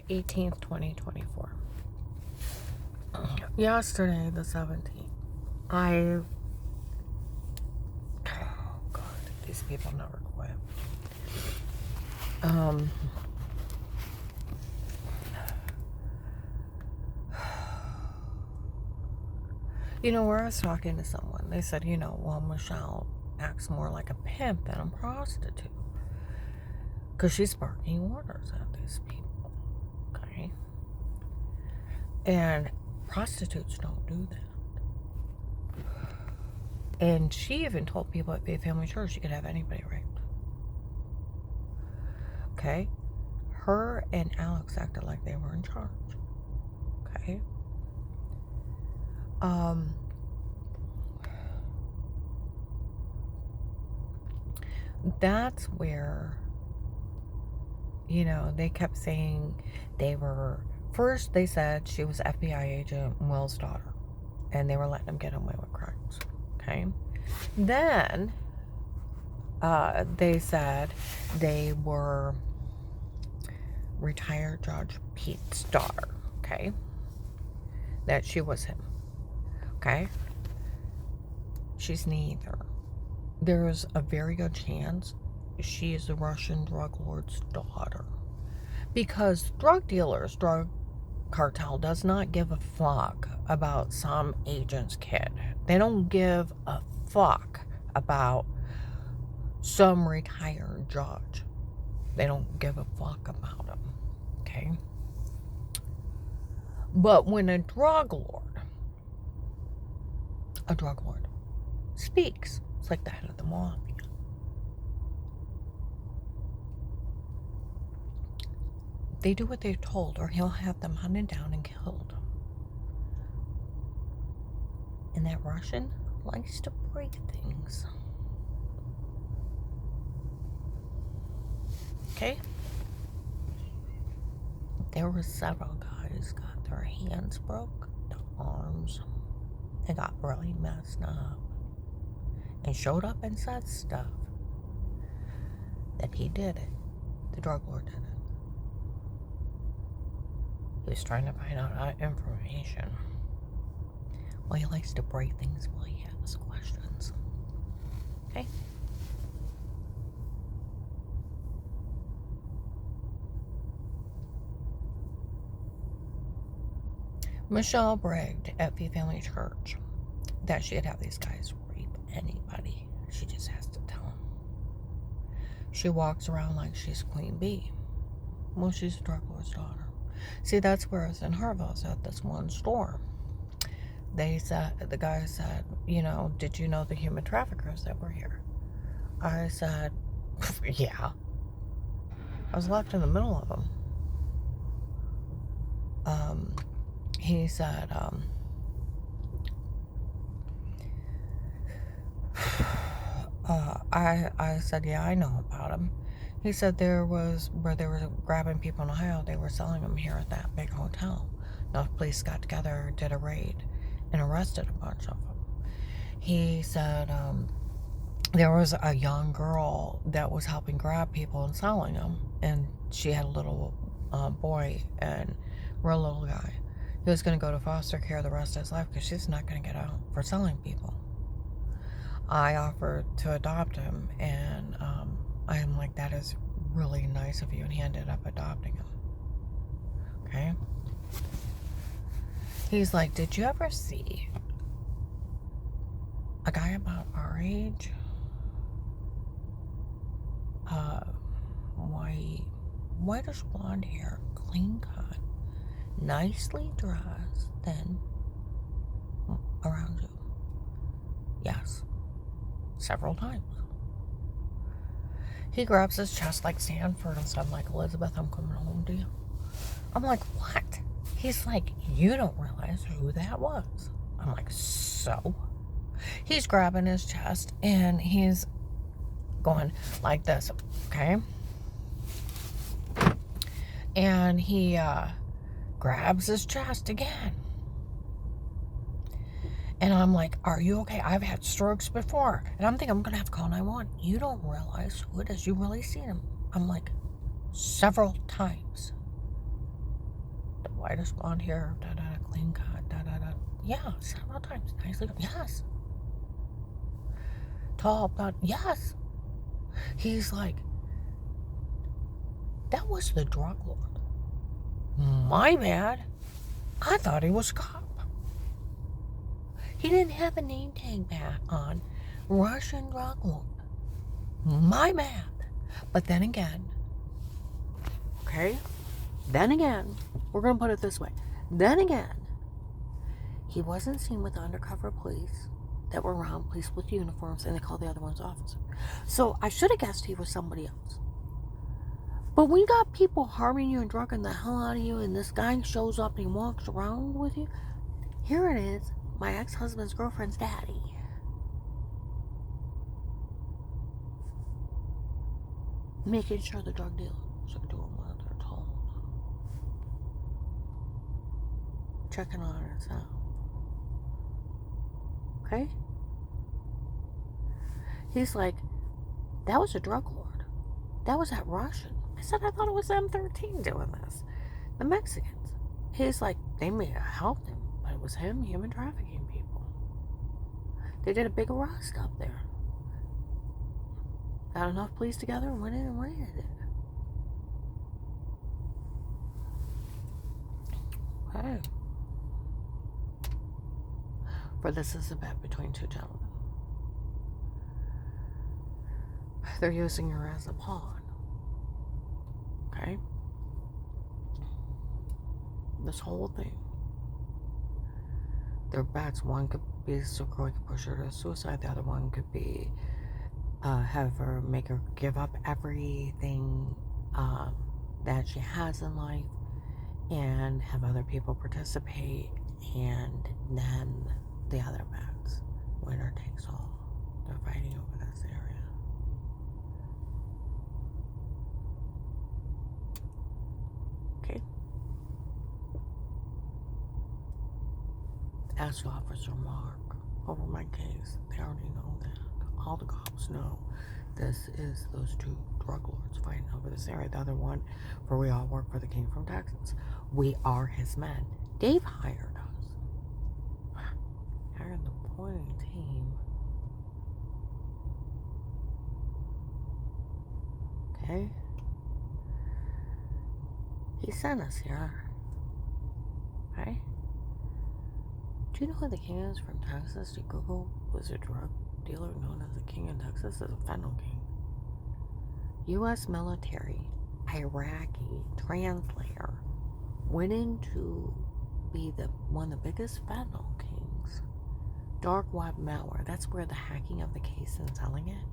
18th, 2024. Yesterday, the 17th, oh God, these people never quit. Where I was talking to someone, they said, well, Michelle acts more like a pimp than a prostitute. Because she's barking orders at these people. Okay? And prostitutes don't do that. And she even told people at Faith Family Church she could have anybody raped. Okay? Her and Alex acted like they were in charge. Okay? That's where, they kept saying first they said she was FBI agent Will's daughter, and they were letting them get away with crimes. Okay? Then, they said they were retired Judge Pete's daughter. Okay? That she was him. Okay? She's neither. There's a very good chance she is the Russian drug lord's daughter. Because drug cartel does not give a fuck about some agent's kid. They don't give a fuck about some retired judge. They don't give a fuck about him. Okay? But when a drug lord speaks, it's like the head of the mafia. They do what they're told, or he'll have them hunted down and killed. And that Russian likes to break things. Okay? There were several guys got their hands broke, their arms, and got really messed up. And showed up and said stuff that he did it. The drug lord did it. He was trying to find out information. Well, he likes to break things while he asks questions. Okay? Michelle bragged at Faith Family Church that she'd have these guys rape anybody. She just has to tell them. She walks around like she's Queen Bee. Well, she's a drug lord's daughter. See, that's where I was in Harville. I was at this one store. The guy said, did you know the human traffickers that were here? I said, yeah. I was left in the middle of them. He said, I said, yeah, I know about him. He said where they were grabbing people in Ohio, they were selling them here at that big hotel. Now, the police got together, did a raid, and arrested a bunch of them. He said there was a young girl that was helping grab people and selling them, and she had a little boy and real little guy. He was going to go to foster care the rest of his life because she's not going to get out for selling people. I offered to adopt him, and I am like, that is really nice of you, and he ended up adopting him. Okay? He's like, did you ever see a guy about our age? Whitish blonde hair, clean cut, nicely dressed, thin, around you? Yes. Several times. He grabs his chest like Sanford and said, like, Elizabeth, I'm coming home to you. I'm like, what? He's like, you don't realize who that was. I'm like, so? He's grabbing his chest and he's going like this, okay? And he grabs his chest again. And I'm like, are you okay? I've had strokes before. And I'm thinking I'm going to have to call 911. You don't realize who it is. You really seen him. I'm like, several times. whitish blonde hair, clean cut, Yeah, several times. Nicely, yes. Tall, blonde, yes. He's like, that was the drug lord. My bad. I thought he was a cop. He didn't have a name tag back on. Russian drug lord. My bad. But then again, okay? Then again, we're going to put it this way. Then again, he wasn't seen with undercover police that were around, police with uniforms, and they called the other ones officer. So I should have guessed he was somebody else. But when you got people harming you and drugging the hell out of you, and this guy shows up and he walks around with you, here it is, my ex-husband's girlfriend's daddy. Making sure the drug dealers are doing what they're told. Checking on herself. Okay? He's like, that was a drug lord. That was that Russian. I said, I thought it was M13 doing this. The Mexicans. He's like, they may have helped him, but it was him human trafficking people. They did a big arrest up there. Got enough police together and went in and raided it. Okay. For this is a bet between two gentlemen. They're using her as a pawn. Okay? This whole thing. Their bets, one could be so Croy could push her to suicide, the other one could be have her, make her give up everything that she has in life and have other people participate, and then the other bets, winner takes all. They're fighting over this area. Okay. Asked Officer Mark over my case. They already know that. All the cops know this is those two drug lords fighting over this area. The other one, for we all work for the King from Texas. We are his men. Dave hired us. Hired the pointing team. Okay? He sent us here. Okay? Do you know who the king is from Texas? You Google, was a drug dealer known as the king in Texas as a fentanyl king. U.S. military, Iraqi translator, went in to be one of the biggest fentanyl kings. Dark web malware, that's where the hacking of the case and selling it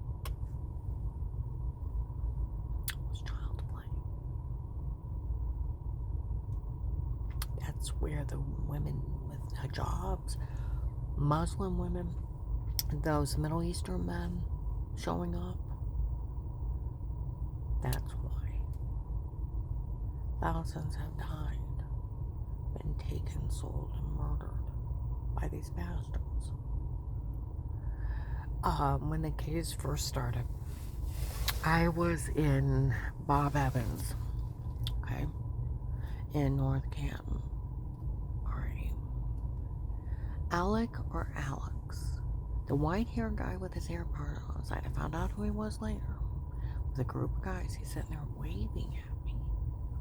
was child play. That's where the women with hijabs, Muslim women, those Middle Eastern men showing up, that's why. Thousands have died, been taken, sold, and murdered by these bastards. When the case first started, I was in Bob Evans, okay, in North Canton. Alright. Alec or Alex, the white-haired guy with his hair parted on the side, I found out who he was later. With a group of guys, he's sitting there waving at me.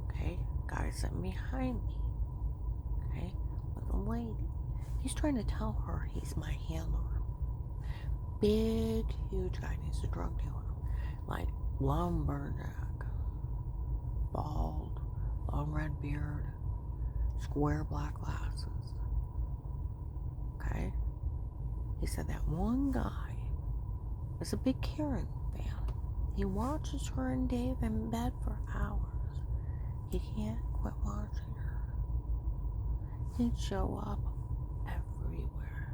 Okay? Guy sitting behind me. Okay? With a lady. He's trying to tell her he's my handler. Big, huge guy. He's a drug dealer. Like lumberjack. Bald. Long red beard. Square black glasses. Okay? He said that one guy is a big Karen fan. He watches her and Dave in bed for hours. He can't quit watching her. He'd show up everywhere.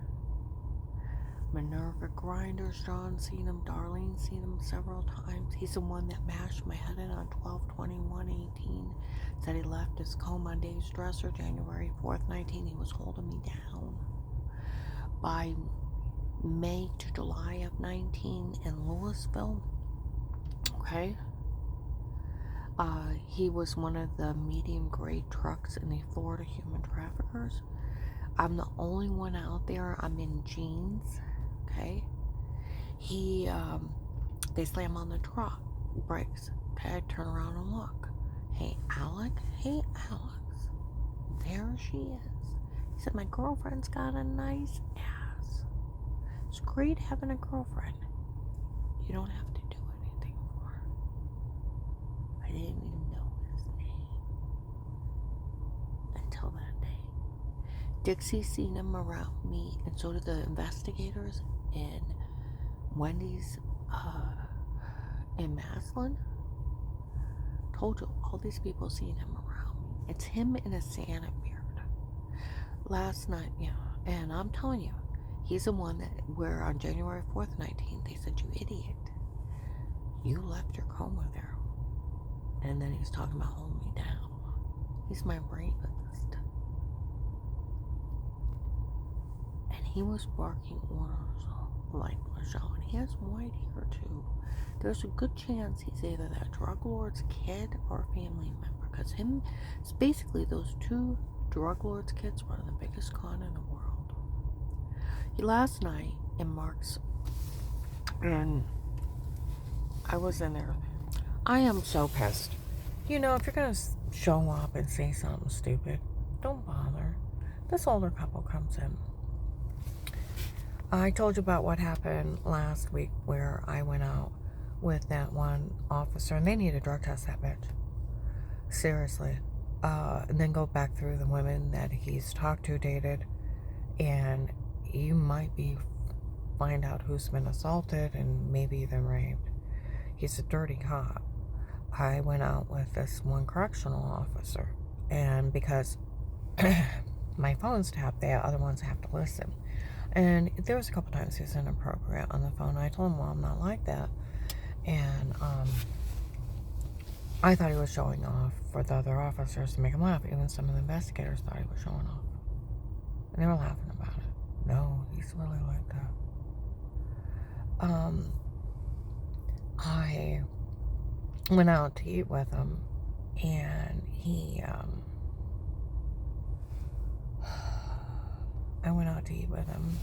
Minerva Grinders, John seen him, Darlene seen him several times. He's the one that bashed my head in on 12/21/18. Said he left his comb on Dave's dresser January 4th, 19. He was holding me down. By May to July of 19 in Louisville. Okay? He was one of the medium grade trucks in the Florida human traffickers. I'm the only one out there. I'm in jeans. Okay. They slam on the truck, brakes. Okay, I turn around and look. Hey, Alec. Hey, Alex. There she is. He said, my girlfriend's got a nice ass. It's great having a girlfriend. You don't have to do anything for her. I didn't even know his name until that day. Dixie seen him around me, and so did the investigators in Wendy's in Maslin. Told you, all these people seen him around me. It's him in a Santa beard. Last night, yeah, and I'm telling you, he's the one that, where on January 4th, 19th, they said, you idiot. You left your coma there. And then he's talking about holding me down. He's my rapist. And he was barking orders like Michelle. And he has white hair too. There's a good chance he's either that drug lord's kid or a family member. Because it's basically those two drug lord's kids were the biggest con in the world. Last night in Mark's, and I was in there. I am so pissed. You know, if you're going to show up and say something stupid, don't bother. This older couple comes in. I told you about what happened last week where I went out with that one officer, and they need a drug test, that bitch. Seriously. And then go back through the women that he's talked to, dated, and you might find out who's been assaulted and maybe even raped. He's a dirty cop. I went out with this one correctional officer, and because my phone's tapped, the other ones have to listen. And there was a couple times he was inappropriate on the phone. I told him, well, I'm not like that. And I thought he was showing off for the other officers to make him laugh. Even some of the investigators thought he was showing off. And they were laughing about it. No, he's really like that. I went out to eat with him, and I went out to eat with him,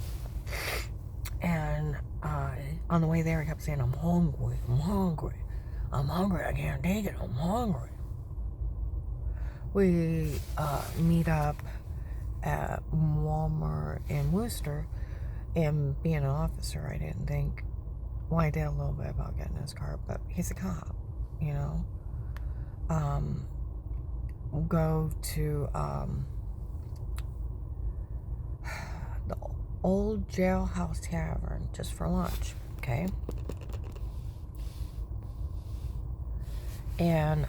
and on the way there he kept saying, I'm hungry, I can't take it, I'm hungry. We meet up at Walmart in Worcester, and being an officer, I didn't think, well, I did a little bit about getting his car, but he's a cop, you know. Go to the old Jailhouse Tavern just for lunch, okay? And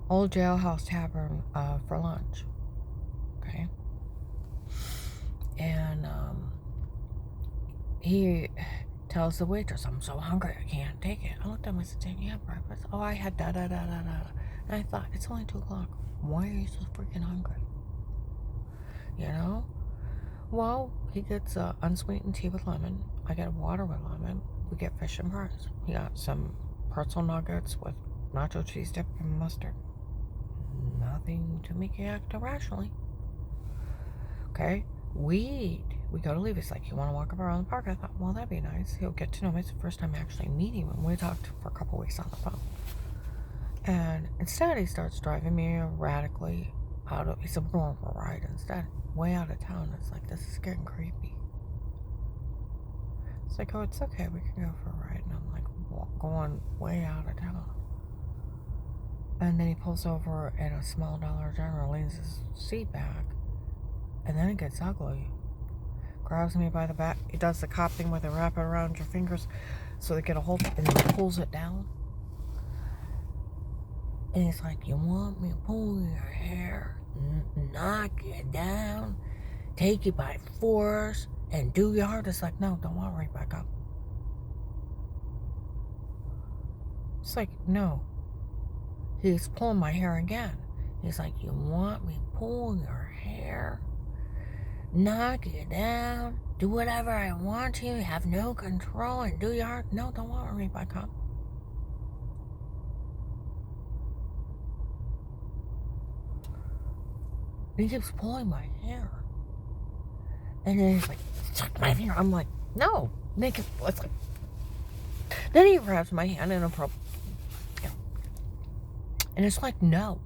old Jailhouse Tavern for lunch, okay? And he tells the waitress, I'm so hungry, I can't take it. I looked at him and said, did you have breakfast? Oh, I had da-da-da-da-da. And I thought, it's only 2 o'clock. Why are you so freaking hungry? You know? Well, he gets unsweetened tea with lemon. I get water with lemon. We get fish and fries. He got some pretzel nuggets with nacho cheese dip and mustard. Nothing to make you act irrationally. Okay? We eat. We go to leave. He's like, you want to walk up around the park? I thought, well, that'd be nice. He'll get to know me. It's the first time actually meeting him. We talked for a couple weeks on the phone. And instead, he starts driving me erratically out of, he said, we're going for a ride instead. Way out of town. It's like, this is getting creepy. It's like, oh, it's okay. We can go for a ride. And I'm like, going way out of town. And then he pulls over at a small Dollar General, leans his seat back. And then it gets ugly. Grabs me by the back. He does the cop thing where they wrap it around your fingers so they get a hold, and then pulls it down. And he's like, you want me to pull your hair, knock you down, take you by force, and do your hard? It's like, no, don't want right back up. It's like, no. He's pulling my hair again. He's like, you want me to pull your hair, knock you down, do whatever I want to, have no control, and do your hard? No, don't want me back up. And he keeps pulling my hair. And then he's like, suck my finger. I'm like, no. Then he grabs my hand inappropriately. And it's like, no.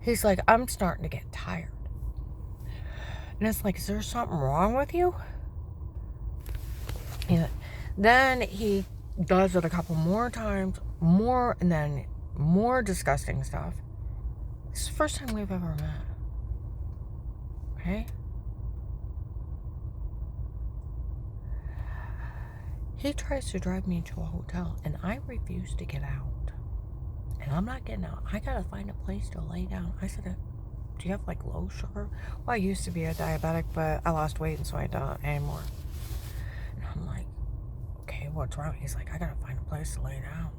He's like, I'm starting to get tired. And it's like, is there something wrong with you? Yeah. Then he does it a couple more times, and then more disgusting stuff. This is the first time we've ever met. Okay? He tries to drive me to a hotel, and I refuse to get out. And I'm not getting out. I gotta find a place to lay down. I said, do you have like low sugar? Well, I used to be a diabetic, but I lost weight, and so I don't anymore. And I'm like, okay, what's wrong? He's like, I gotta find a place to lay down.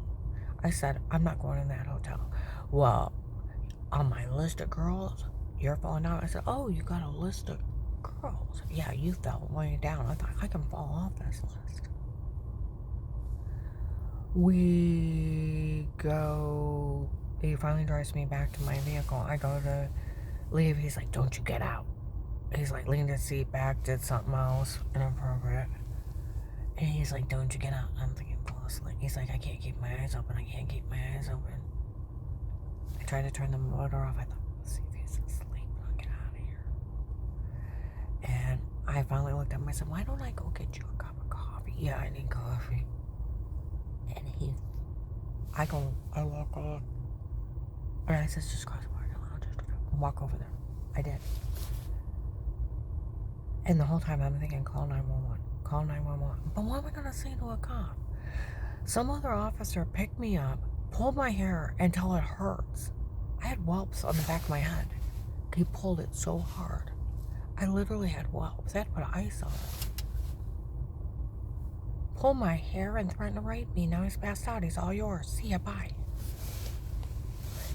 I said, I'm not going in that hotel. Well, on my list of girls, you're falling down. I said, oh, you got a list of girls. Yeah, you fell way down. I thought, I can fall off this list. We go, he finally drives me back to my vehicle. I go to leave. He's like, don't you get out. He's like, leaned his seat back, did something else inappropriate. And he's like, don't you get out. I'm thinking, fall asleep. He's like, I can't keep my eyes open. I can't keep my eyes open. I tried to turn the motor off. I thought, let's see if he's asleep. I'll get out of here. And I finally looked at him. I said, why don't I go get you a cup of coffee? Yeah, I need coffee. And I walk off. And I said, just cross the parking lot. I'll just walk over there. I did. And the whole time I'm thinking, call 911. Call 911. But what am I going to say to a cop? Some other officer picked me up, pulled my hair until it hurts. I had whelps on the back of my head. He pulled it so hard. I literally had whelps. I had to put ice on it. Pulled my hair and threatened to rape me. Now he's passed out. He's all yours. See ya. Bye.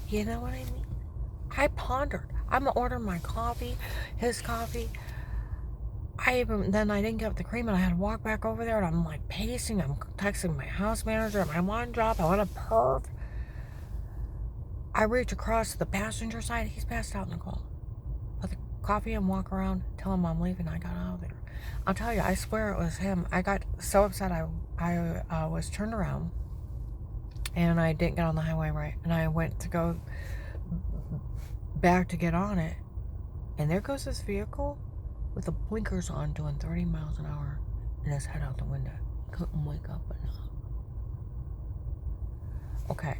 You know what I mean? I pondered. I'm gonna order my coffee, his coffee. Then I didn't get the cream and I had to walk back over there and I'm like pacing. I'm texting my house manager. I want a job. I want a perf. I reach across to the passenger side. He's passed out in the car. Put the coffee and walk around. Tell him I'm leaving. I got out of there. I'll tell you, I swear it was him. I got so upset. I was turned around and I didn't get on the highway right. And I went to go back to get on it. And there goes this vehicle with the blinkers on doing 30 miles an hour and his head out the window. Couldn't wake up enough. Okay.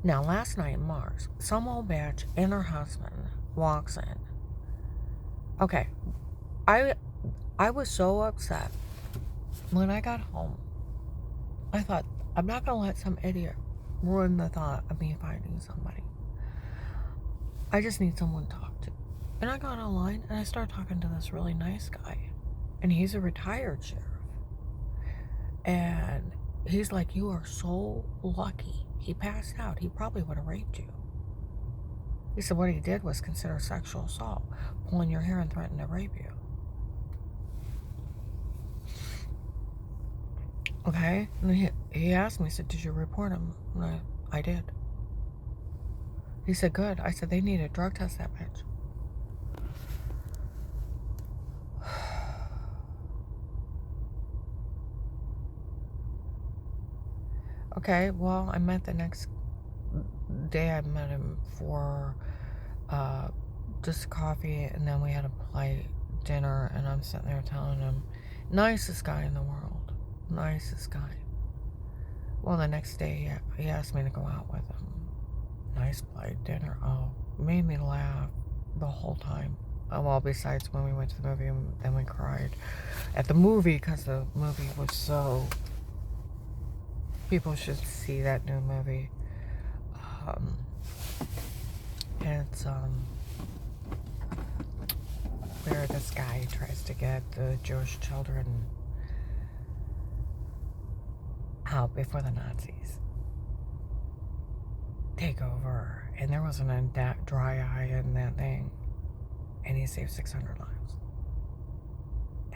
Now, last night in Mars, some old bitch and her husband walks in. Okay. I was so upset. When I got home, I thought, I'm not going to let some idiot ruin the thought of me finding somebody. I just need someone to talk to. And I got online and I started talking to this really nice guy. And he's a retired sheriff. And he's like, you are so lucky. He passed out. He probably would have raped you. He said what he did was consider sexual assault, pulling your hair and threatening to rape you. Okay? And he asked me, he said, did you report him? And I did. He said, good. I said, they need a drug test that bitch. Okay, well, I met the next day. I met him for just coffee, and then we had a polite dinner, and I'm sitting there telling him, nicest guy in the world. Nicest guy. Well, the next day, he asked me to go out with him. Nice polite dinner. Oh, made me laugh the whole time. Well, besides when we went to the movie and we cried at the movie because the movie was so... People should see that new movie. It's where this guy tries to get the Jewish children out before the Nazis take over. And there wasn't a dry eye in that thing. And he saved 600 lives.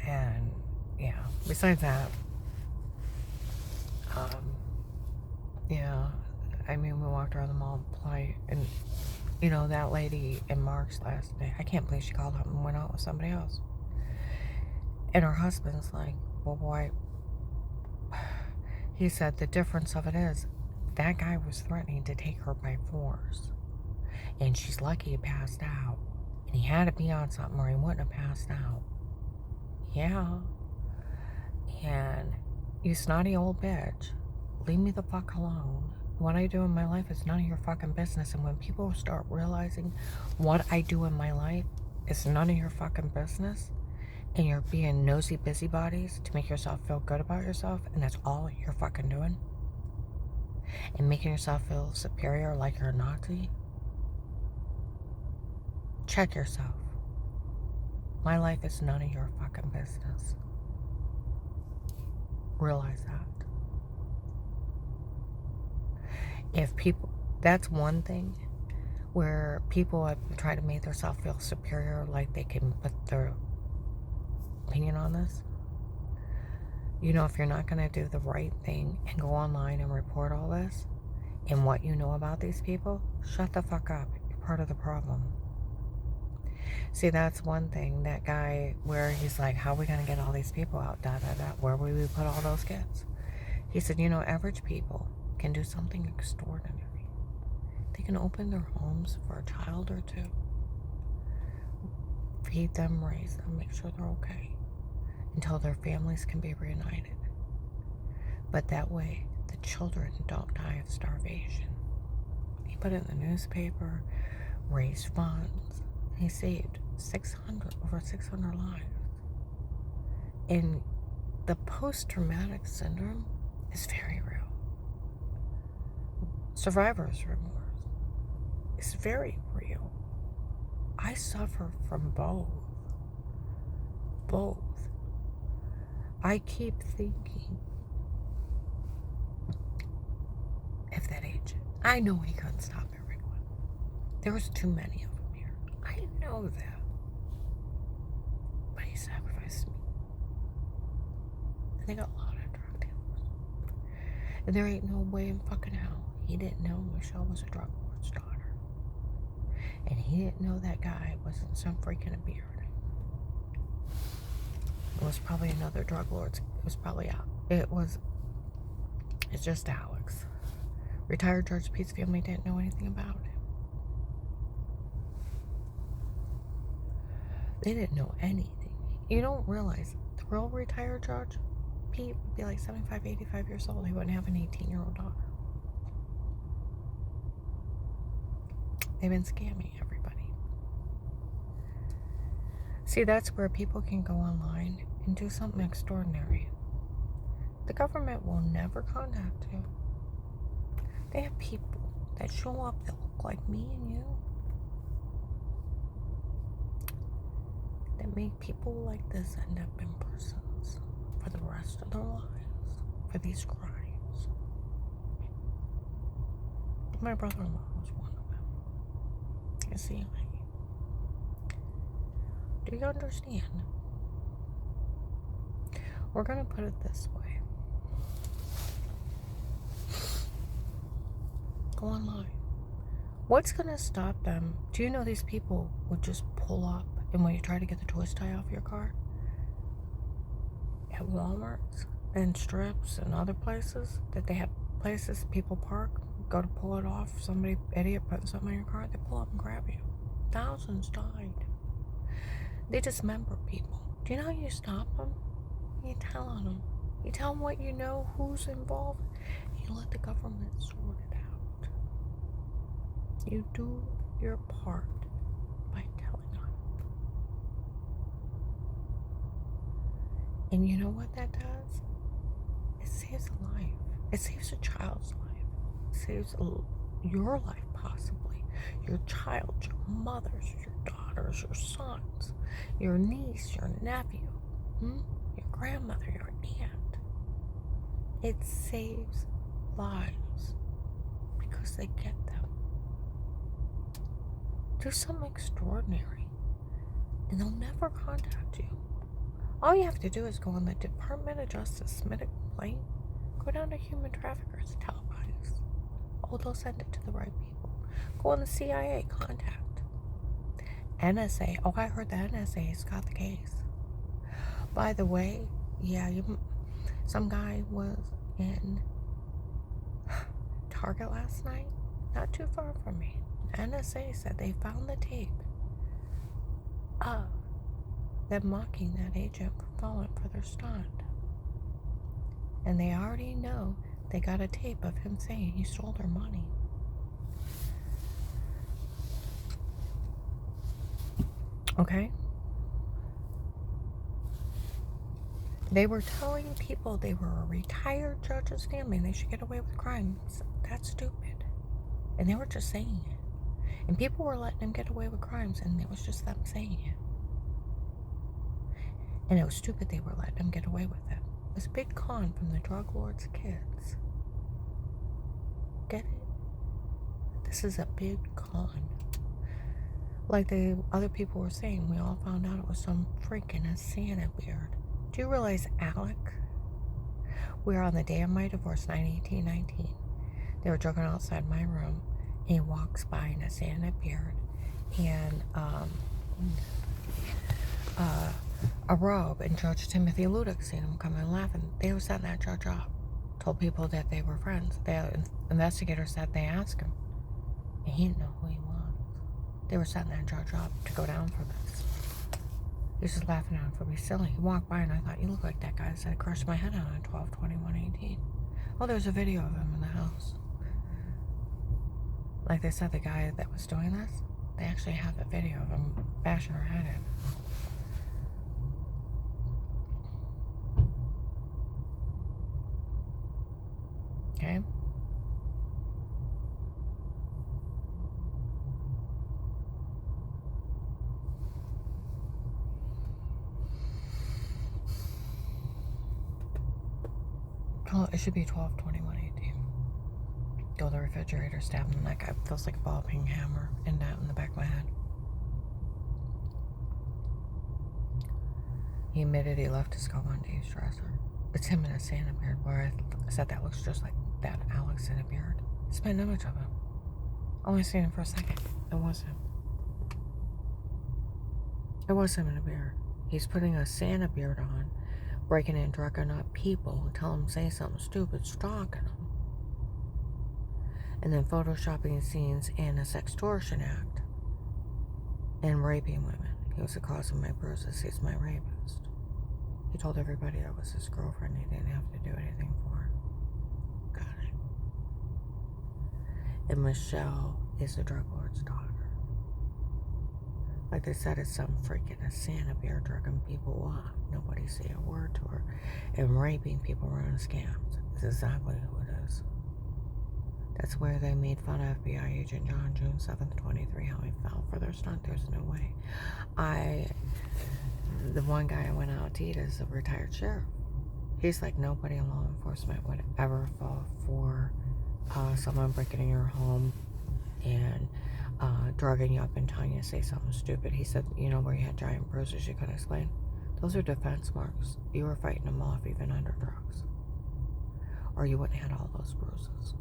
And, yeah, besides that, yeah, I mean, we walked around the mall polite, and you know, that lady in Mark's last day, I can't believe she called up and went out with somebody else. And her husband's like, well, boy, he said the difference of it is that guy was threatening to take her by force. And she's lucky he passed out. And he had to be on something or he wouldn't have passed out. Yeah. And you snotty old bitch, leave me the fuck alone. What I do in my life is none of your fucking business. And when people start realizing what I do in my life is none of your fucking business, and you're being nosy busybodies to make yourself feel good about yourself, and that's all you're fucking doing, and making yourself feel superior like you're a Nazi, check yourself. My life is none of your fucking business. Realize that. If people, that's one thing where people have tried to make themselves feel superior, like they can put their opinion on this. You know, if you're not going to do the right thing and go online and report all this and what you know about these people, shut the fuck up. You're part of the problem. See, that's one thing. That guy where he's like, how are we going to get all these people out? Where will we put all those kids? He said, you know, average people can do something extraordinary. They can open their homes for a child or two. Feed them, raise them, make sure they're okay, until their families can be reunited. But that way, the children don't die of starvation. He put it in the newspaper, raised funds. He saved over 600 lives. And the post-traumatic syndrome is very real. Survivor's remorse is very real. I suffer from both. I keep thinking, if that agent, I know he couldn't stop everyone. There was too many of them here. I know that. But he sacrificed me. And they got a lot of drug dealers. And there ain't no way in fucking hell he didn't know Michelle was a drug lord's daughter. And he didn't know that guy wasn't some freak in a beard. It was probably another drug lord. It was probably out. It's just Alex. Retired George Pete's family didn't know anything about him. They didn't know anything. You don't realize the real retired George Pete would be like 75, 85 years old. He wouldn't have an 18-year-old daughter. They've been scamming everybody. See, that's where people can go online and do something extraordinary. The government will never contact you. They have people that show up that look like me and you, that make people like this end up in prisons for the rest of their lives for these crimes. My brother-in-law was one of them. You see, do you understand? We're going to put it this way. Go online. What's going to stop them? Do you know these people would just pull up, and when you try to get the twist tie off your car at Walmart's and strips and other places, that they have places people park, go to pull it off, somebody, idiot, putting something in your car, they pull up and grab you. Thousands died. They dismember people. Do you know how you stop them? You tell on them. You tell them what you know, who's involved. You let the government sort it out. You do your part by telling on them. And you know what that does? It saves a life. It saves a child's life. It saves your life, possibly. Your child, your mother's, your daughter's, your son's, your niece, your nephew, your grandmother, your aunt. It saves lives because they get them. Do something extraordinary and they'll never contact you. All you have to do is go on the Department of Justice, submit a complaint, go down to human traffickers, televise Oh, they'll send it to the right people. Go on the CIA, contact NSA. Oh, I heard the NSA's got the case. By the way, yeah, some guy was in Target last night, not too far from me. NSA said they found the tape of them mocking that agent for falling for their stunt. And they already know they got a tape of him saying he stole their money. Okay? They were telling people they were a retired judge's family and they should get away with crimes. That's stupid. And they were just saying it. And people were letting them get away with crimes, and it was just them saying it. And it was stupid they were letting them get away with it. It was a big con from the drug lord's kids. Get it? This is a big con. Like the other people were saying, we all found out it was some freaking Santa beard. Do you realize Alec? We were on the day of my divorce, 9/18/19. They were joking outside my room. And he walks by in a Santa beard and a robe, and Judge Timothy Ludick seen him come and laughing. They were setting that judge up. Told people that they were friends. The investigators said they asked him, and he didn't know who he was. They were setting that judge up to go down for this. He was just laughing at him for being silly. He walked by and I thought, you look like that guy that said I crushed my head on 12/21/18. Oh, there's a video of him in the house. Like they said, the guy that was doing this, they actually have a video of him bashing her head in. Okay? Oh, it should be 12/21/18. Go to the refrigerator, stab him in the neck. It feels like a ball peen hammer in the back of my head. He admitted he left his coat on Dave's dresser. It's him in a Santa beard, where I said that looks just like that Alex in a beard. It's been an image of him. Only seen him for a second. It was him. It was him in a beard. He's putting a Santa beard on, breaking in, drugging up people, telling them to say something stupid, stalking them. And then photoshopping scenes in a sextortion act and raping women. He was the cause of my bruises. He's my rapist. He told everybody I was his girlfriend. He didn't have to do anything for her. Got it. And Michelle is the drug lord's daughter. Like they said, it's some freaking Santa bear drugging people up. Nobody say a word to her. And raping people running scams. It's exactly who it is. That's where they made fun of FBI agent John June 7th, 23, how he fell for their stunt. There's no way. The one guy I went out to eat is a retired sheriff. He's like, nobody in law enforcement would ever fall for someone breaking in your home and drugging you up and telling you to say something stupid. He said, you know, where you had giant bruises you couldn't explain? Those are defense marks. You were fighting them off even under drugs. Or you wouldn't have had all those bruises.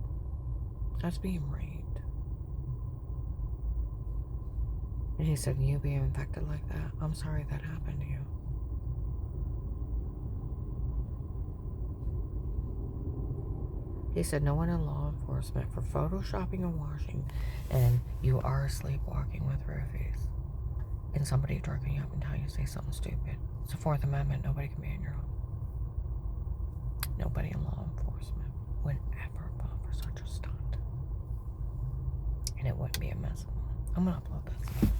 That's being raped. And he said, you being infected like that, I'm sorry that happened to you. He said, no one in law enforcement for photoshopping and washing, and you are sleepwalking with roofies. And somebody drugging you up and telling you to say something stupid. It's the Fourth Amendment. Nobody can be in your home. Nobody in law enforcement would ever fall for such a stunt. And it wouldn't be a mess. I'm going to upload this.